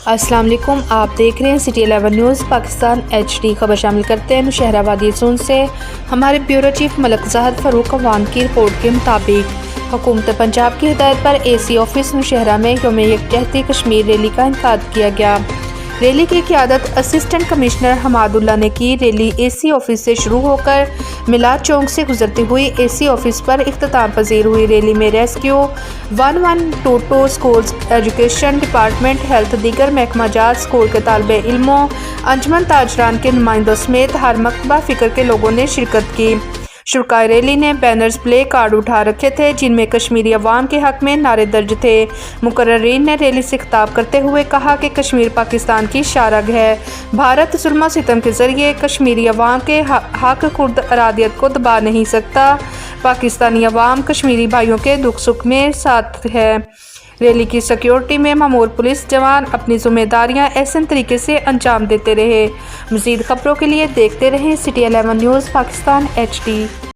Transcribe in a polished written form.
السلام علیکم، آپ دیکھ رہے ہیں سٹی 11 نیوز پاکستان HD۔ خبر شامل کرتے ہیں نوشہرہ وادی سون سے۔ ہمارے بیورو چیف ملک زاہد فاروق عوان کی رپورٹ کے مطابق حکومت پنجاب کی ہدایت پر AC آفس نوشہرہ میں یوم یکجہتی کشمیر ریلی کا انعقاد کیا گیا۔ ریلی کی قیادت اسسٹنٹ کمشنر حماد اللہ نے کی۔ ریلی AC آفس سے شروع ہو کر میلاد چوک سے گزرتی ہوئی AC آفس پر اختتام پذیر ہوئی۔ ریلی میں rescue 1122 schools, education department, health, دیگر محکمہ جات، اسکول کے طالب علموں، انجمن تاجران کے نمائندوں سمیت ہر مکتبہ فکر کے لوگوں نے شرکت کی۔ شرکائے ریلی نے بینرز، پلے کارڈ اٹھا رکھے تھے جن میں کشمیری عوام کے حق میں نعرے درج تھے۔ مقررین نے ریلی سے خطاب کرتے ہوئے کہا کہ کشمیر پاکستان کی شاہراہ ہے۔ بھارت ظلم و ستم کے ذریعے کشمیری عوام کے حق خود ارادیت کو دبا نہیں سکتا۔ پاکستانی عوام کشمیری بھائیوں کے دکھ سکھ میں ساتھ ہے۔ ریلی کی سیکیورٹی میں مامور پولیس جوان اپنی ذمہ داریاں احسن طریقے سے انجام دیتے رہے۔ مزید خبروں کے لیے دیکھتے رہیں سٹی 11 نیوز پاکستان HD۔